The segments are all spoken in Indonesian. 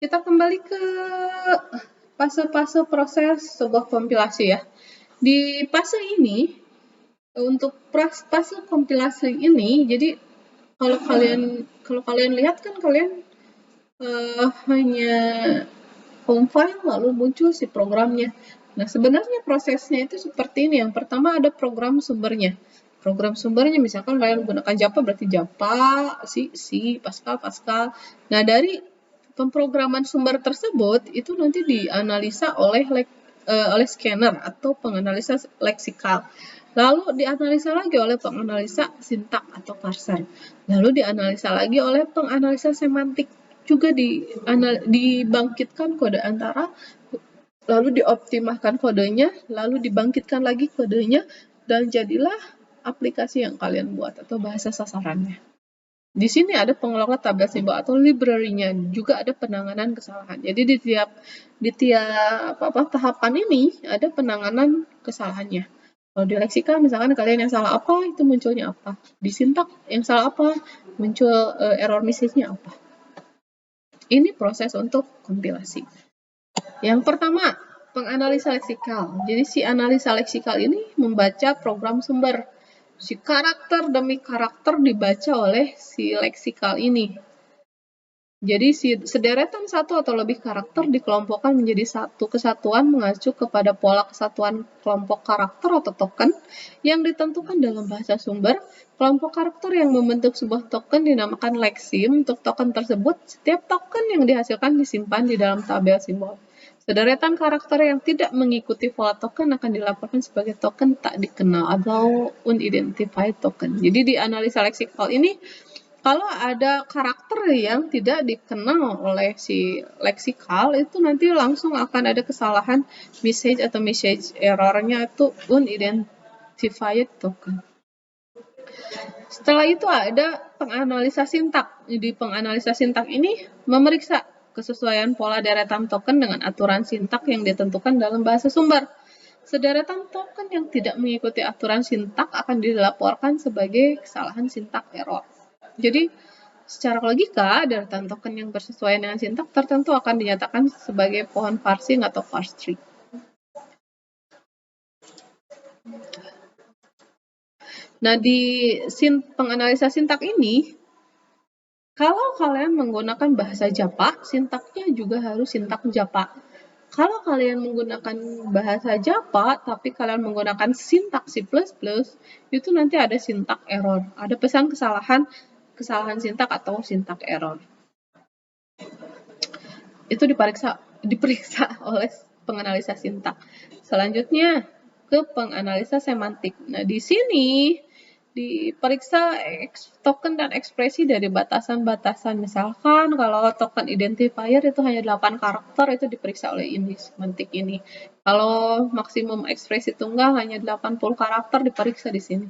Kita kembali ke fase-fase proses sebuah kompilasi ya. Di fase ini, untuk fase kompilasi ini, jadi kalau kalian lihat kan kalian hanya home file lalu muncul si programnya. Nah, sebenarnya prosesnya itu seperti ini. Yang pertama ada program sumbernya. Program sumbernya misalkan kalian menggunakan Java berarti Java, C, Pascal. Nah, dari pemrograman sumber tersebut itu nanti dianalisa oleh scanner atau penganalisa leksikal. Lalu dianalisa lagi oleh penganalisa sintak atau parser. Lalu dianalisa lagi oleh penganalisa semantik. Juga dibangkitkan kode antara, lalu dioptimalkan kodenya, lalu dibangkitkan lagi kodenya, dan jadilah aplikasi yang kalian buat atau bahasa sasarannya. Di sini ada pengelola tabel simbol atau library-nya, juga ada penanganan kesalahan. Jadi di tiap tahapan ini ada penanganan kesalahannya. Kalau di leksika misalkan kalian yang salah apa, itu munculnya apa. Di sintak yang salah apa, muncul error message-nya apa. Ini proses untuk kompilasi. Yang pertama, penganalisa leksikal. Jadi si analisa leksikal ini membaca program sumber. Si karakter demi karakter dibaca oleh si leksikal ini. Jadi sederetan satu atau lebih karakter dikelompokkan menjadi satu kesatuan mengacu kepada pola kesatuan kelompok karakter atau token yang ditentukan dalam bahasa sumber. Kelompok karakter yang membentuk sebuah token dinamakan leksim. Untuk token tersebut, setiap token yang dihasilkan disimpan di dalam tabel simbol. Sederetan karakter yang tidak mengikuti pola token akan dilaporkan sebagai token tak dikenal atau unidentified token. Jadi di analisa leksikal ini, kalau ada karakter yang tidak dikenal oleh si leksikal, itu nanti langsung akan ada kesalahan message atau message error-nya itu unidentified token. Setelah itu ada penganalisa sintak. Di penganalisa sintak ini memeriksa kesesuaian pola deretan token dengan aturan sintak yang ditentukan dalam bahasa sumber. Sederetan token yang tidak mengikuti aturan sintak akan dilaporkan sebagai kesalahan sintak error. Jadi, secara logika, deretan token yang bersesuaian dengan sintak tertentu akan dinyatakan sebagai pohon parsing atau parse tree. Nah, di penganalisa sintak ini, kalau kalian menggunakan bahasa Java, sintaknya juga harus sintak Java. Kalau kalian menggunakan bahasa Java, tapi kalian menggunakan sintak C++, itu nanti ada sintak error. Ada pesan kesalahan sintak atau sintak error. Itu diperiksa oleh penganalisa sintak. Selanjutnya ke penganalisa semantik. Nah, di sini diperiksa token dan ekspresi dari batasan-batasan. Misalkan kalau token identifier itu hanya 8 karakter, itu diperiksa oleh ini semantik ini. Kalau maksimum ekspresi tunggal hanya 80 karakter, diperiksa di sini.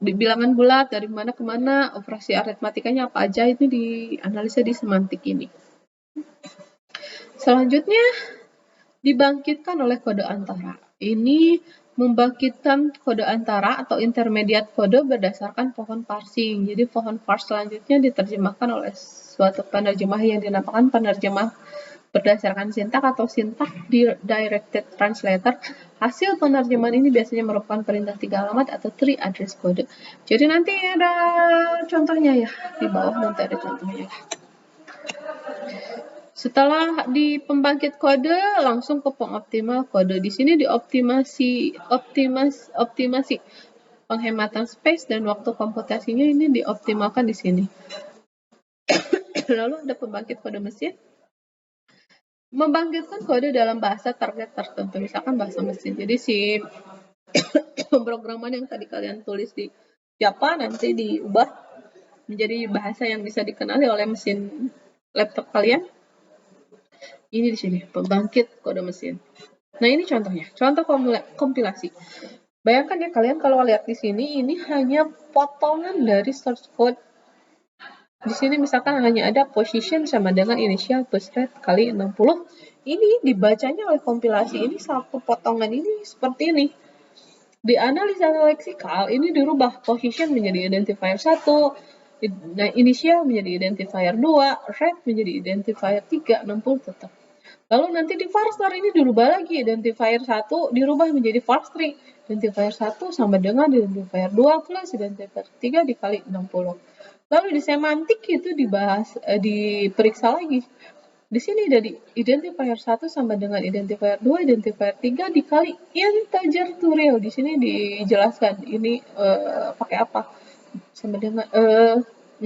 Di bilangan bulat dari mana ke mana, operasi aritmatikanya apa aja, itu dianalisa di semantik ini. Selanjutnya dibangkitkan oleh kode antara. Ini membangkitkan kode antara atau intermediate kode berdasarkan pohon parsing. Jadi pohon parse selanjutnya diterjemahkan oleh suatu penerjemah yang dinamakan penerjemah berdasarkan sintak atau sintak directed translator. Hasil penerjemahan ini biasanya merupakan perintah 3 alamat atau tree address code. Jadi nanti ada contohnya ya, di bawah nanti ada contohnya. Setelah di pembangkit kode, langsung ke pengoptimal kode. Di sini dioptimasi penghematan space dan waktu komputasinya ini dioptimalkan di sini. Lalu ada pembangkit kode mesin. Membangkitkan kode dalam bahasa target tertentu, misalkan bahasa mesin. Jadi si pemrograman yang tadi kalian tulis di Java nanti diubah menjadi bahasa yang bisa dikenali oleh mesin laptop kalian. Ini di sini, pembangkit kode mesin. Nah, ini contohnya, contoh kompilasi. Bayangkan ya kalian kalau lihat di sini, ini hanya potongan dari source code. Di sini misalkan hanya ada position sama dengan initial bus rate kali 60. Ini dibacanya oleh kompilasi ini satu potongan ini seperti ini. Di analisa leksikal ini dirubah position menjadi identifier 1, Nah, inisial menjadi identifier 2, red menjadi identifier 3, 60 tetap. Lalu nanti di parser ini dirubah lagi, identifier 1 dirubah menjadi parse tree. Identifier 1 sama dengan identifier 2 plus identifier 3 dikali 60. Lalu di semantik itu dibahas, diperiksa lagi. Di sini dari identifier 1 sama dengan identifier 2, identifier 3 dikali integer to real. Di sini dijelaskan ini pakai apa. Sama dengan 60.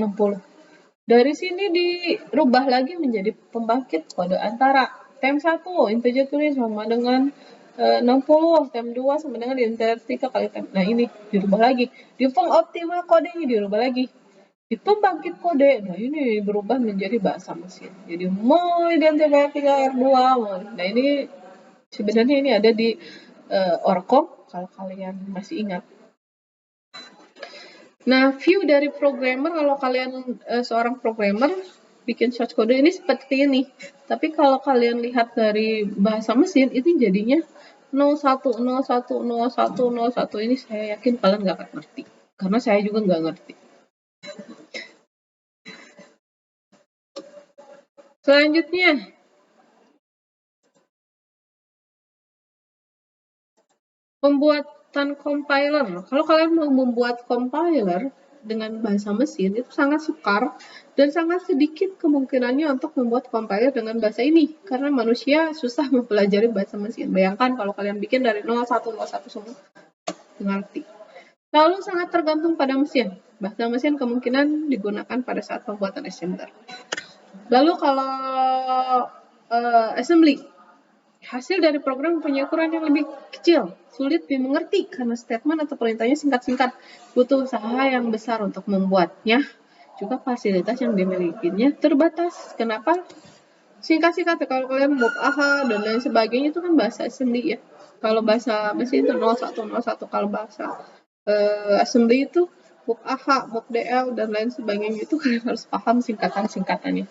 Dari sini dirubah lagi menjadi pembangkit kode antara. Tem 1 integer to real sama dengan 60, tem 2 sama dengan integer 3 kali tem. Nah, ini dirubah lagi. Di pengoptimal kodenya dirubah lagi. Di pembangkit kode, nah ini berubah menjadi bahasa mesin. Jadi mau identifier 3 R2. Nah, ini sebenarnya ini ada di Orcom kalau kalian masih ingat. Nah, view dari programmer, kalau kalian seorang programmer bikin source code ini seperti ini. Tapi kalau kalian lihat dari bahasa mesin, itu jadinya 01, 01, 01, 01. Ini saya yakin kalian nggak akan ngerti. Karena saya juga nggak ngerti. Selanjutnya, pembuatan compiler. Kalau kalian mau membuat compiler dengan bahasa mesin, itu sangat sukar dan sangat sedikit kemungkinannya untuk membuat compiler dengan bahasa ini. Karena manusia susah mempelajari bahasa mesin. Bayangkan kalau kalian bikin dari 01, 01 semua, ngerti. Lalu sangat tergantung pada mesin. Bahasa mesin kemungkinan digunakan pada saat pembuatan assembler. Lalu kalau assembly, hasil dari program punya ukuran yang lebih kecil, sulit dimengerti karena statement atau perintahnya singkat-singkat, butuh usaha yang besar untuk membuatnya. Juga fasilitas yang dimilikinya terbatas. Kenapa? Singkat-singkat, kalau kalian bob AHA dan lain sebagainya itu kan bahasa assembly ya. Kalau bahasa mesin itu 0101, kalau bahasa assembly itu bob AHA, bob DL dan lain sebagainya itu kalian harus paham singkatan-singkatannya.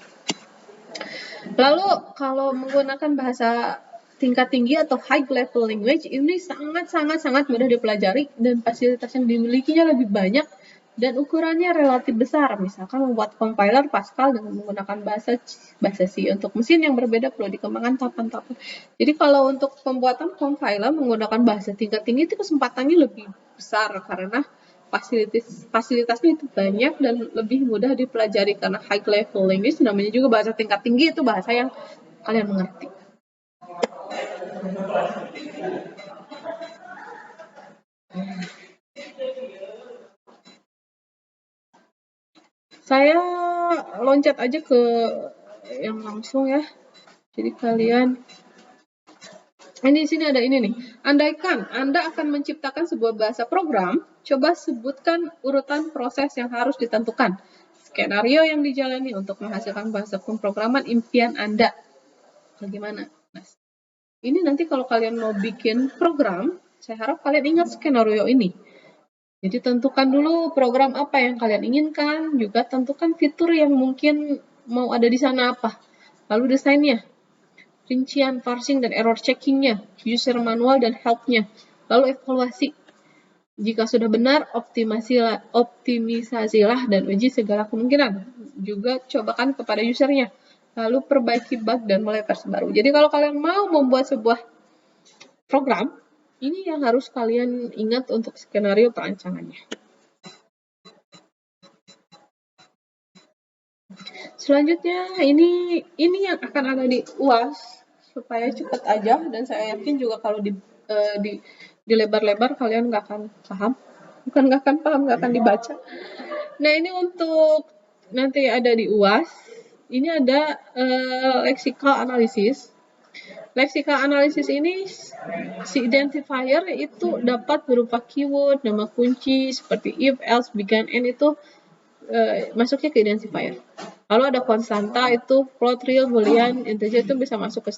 Lalu kalau menggunakan bahasa tingkat tinggi atau high level language ini sangat mudah dipelajari dan fasilitas yang dimilikinya lebih banyak dan ukurannya relatif besar. Misalkan membuat compiler Pascal dengan menggunakan bahasa C. Untuk mesin yang berbeda perlu dikembangkan tahapan-tahapan. Jadi kalau untuk pembuatan compiler menggunakan bahasa tingkat tinggi itu kesempatannya lebih besar karena fasilitasnya itu banyak dan lebih mudah dipelajari karena high level language namanya juga bahasa tingkat tinggi, itu bahasa yang kalian mengerti. Saya loncat aja ke yang langsung ya. Jadi kalian ini di sini ada ini nih. Andaikan Anda akan menciptakan sebuah bahasa program, coba sebutkan urutan proses yang harus ditentukan. Skenario yang dijalani untuk menghasilkan bahasa pemrograman impian Anda. Bagaimana? Nah, ini nanti kalau kalian mau bikin program, saya harap kalian ingat skenario ini. Jadi tentukan dulu program apa yang kalian inginkan, juga tentukan fitur yang mungkin mau ada di sana apa. Lalu desainnya, rincian parsing dan error checkingnya, user manual dan help-nya, lalu evaluasi. Jika sudah benar, optimisasilah dan uji segala kemungkinan. Juga cobakan kepada usernya, lalu perbaiki bug dan mulai versi baru. Jadi kalau kalian mau membuat sebuah program, ini yang harus kalian ingat untuk skenario perancangannya. Selanjutnya ini yang akan ada di UAS supaya cepat aja, dan saya yakin juga kalau di lebar-lebar kalian nggak akan paham, bukan nggak akan paham, nggak akan dibaca. Nah, ini untuk nanti ada di UAS. Ini ada lexical analysis. Lexical analysis ini si identifier itu dapat berupa keyword, nama kunci seperti if, else, began, and itu masuknya ke identifier. Lalu ada konstanta itu float, real, boolean, integer itu bisa masuk ke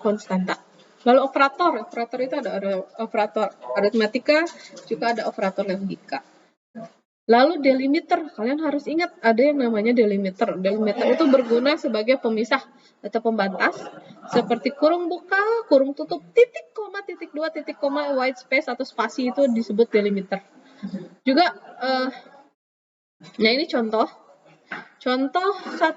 konstanta. Lalu operator itu ada operator aritmatika, juga ada operator logika. Lalu delimiter, kalian harus ingat ada yang namanya delimiter. Delimiter itu berguna sebagai pemisah atau pembatas seperti kurung buka, kurung tutup, titik koma, titik 2, titik koma, white space atau spasi itu disebut delimiter. Juga Nah, ini contoh 1.